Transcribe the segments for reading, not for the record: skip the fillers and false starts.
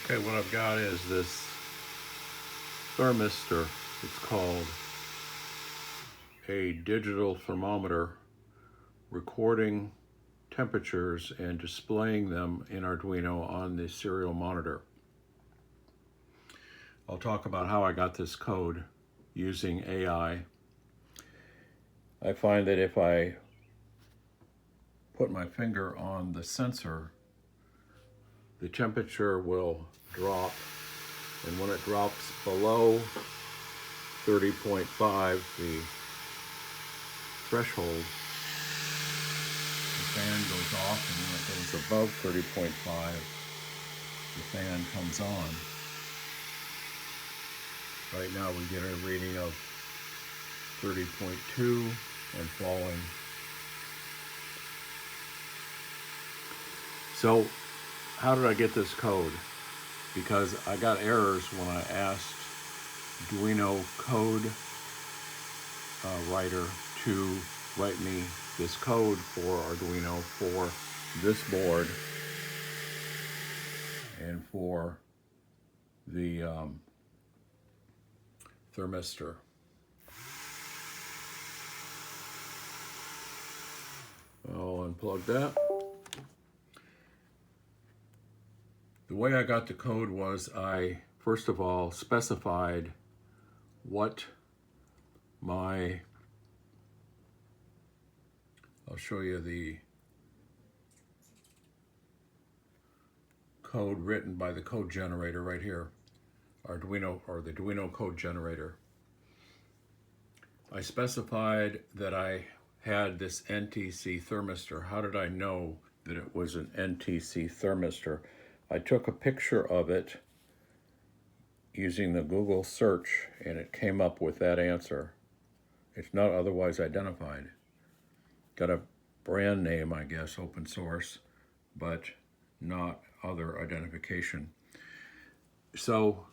Okay, what I've got is this Thermistor. It's called a digital thermometer recording temperatures and displaying them in Arduino on the serial monitor. I'll talk about how I got this code using AI. I find that if I put my finger on the sensor, the temperature will drop, and when it drops below 30.5, the threshold, the fan goes off, and when it goes above 30.5, the fan comes on. Right now we get a reading of 30.2 and falling. So how did I get this code? Because I got errors when I asked Duino code writer to write me this code for Arduino for this board and for the Thermistor. I'll unplug that. The way I got the code was I, first of all, specified what I'll show you the code written by the code generator right here, Arduino, or the Duino code generator. I specified that I had this NTC thermistor. How did I know that it was an NTC thermistor? I took a picture of it using the Google search, and it came up with that answer. It's not otherwise identified. Got a brand name, I guess, open source, but not other identification. So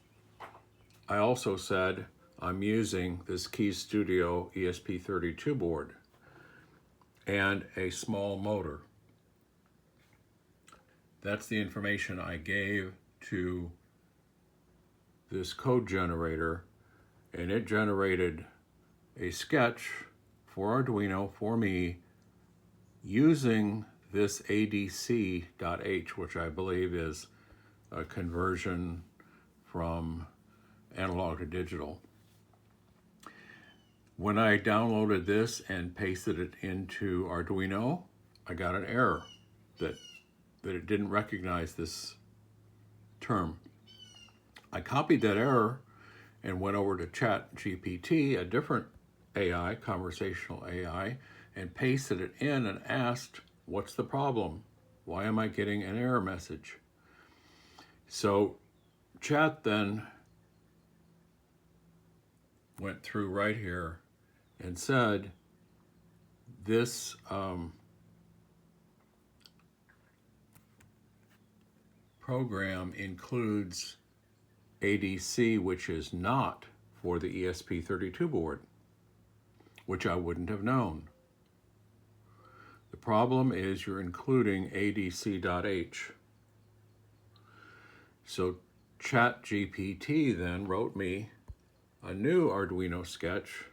I also said I'm using this Keys Studio ESP32 board and a small motor. That's the information I gave to this code generator, and it generated a sketch for Arduino for me using this ADC.h, which I believe is a conversion from analog to digital. When I downloaded this and pasted it into Arduino, I got an error that it didn't recognize this term. I copied that error and went over to ChatGPT, a different AI, conversational AI, and pasted it in and asked, what's the problem? Why am I getting an error message? So Chat then went through right here and said, this program includes ADC, which is not for the ESP32 board, which I wouldn't have known. The problem is you're including ADC.h. So ChatGPT then wrote me a new Arduino sketch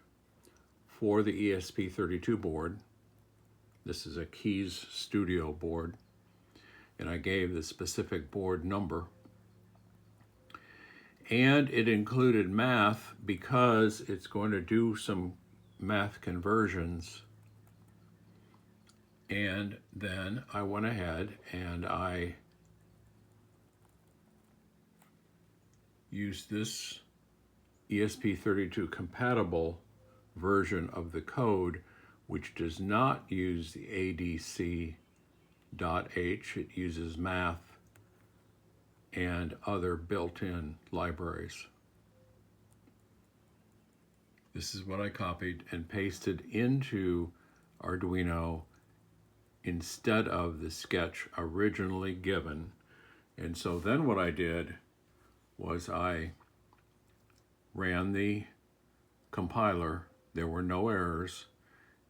for the ESP32 board. This is a Keys Studio board, and I gave the specific board number. And it included math because it's going to do some math conversions. And then I went ahead and I used this ESP32 compatible version of the code, which does not use the ADC.h. It uses math and other built-in libraries. This is what I copied and pasted into Arduino instead of the sketch originally given. And so then what I did was I ran the compiler. There were no errors,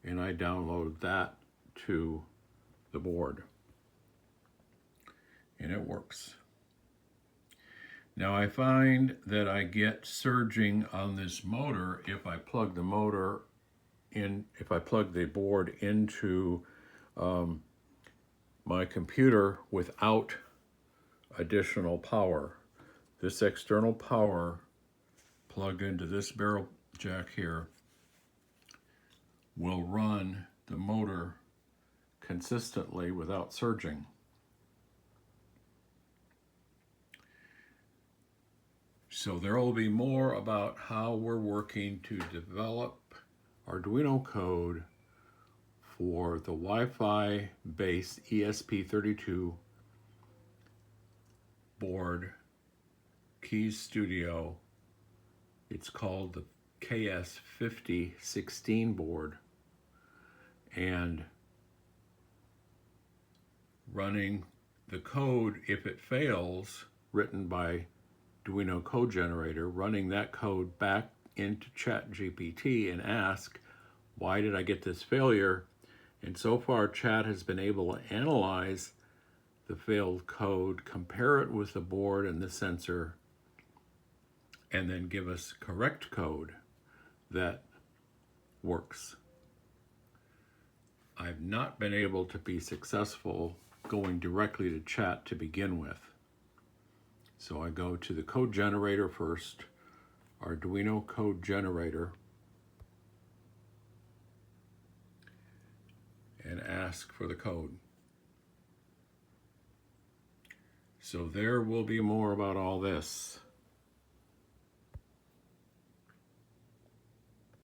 and I downloaded that to the board. And it works. Now I find that I get surging on this motor if I plug the motor in, if I plug the board into my computer without additional power. This external power plugged into this barrel jack here will run the motor consistently without surging. So there will be more about how we're working to develop Arduino code for the Wi-Fi based ESP32 board, Keys Studio. It's called the KS5016 board, and running the code, if it fails, written by Duinocodegenerator, running that code back into ChatGPT and ask, why did I get this failure? And so far, Chat has been able to analyze the failed code, compare it with the board and the sensor, and then give us correct code that works. I've not been able to be successful going directly to Chat to begin with. So I go to the code generator first, Arduino code generator, and ask for the code. So there will be more about all this.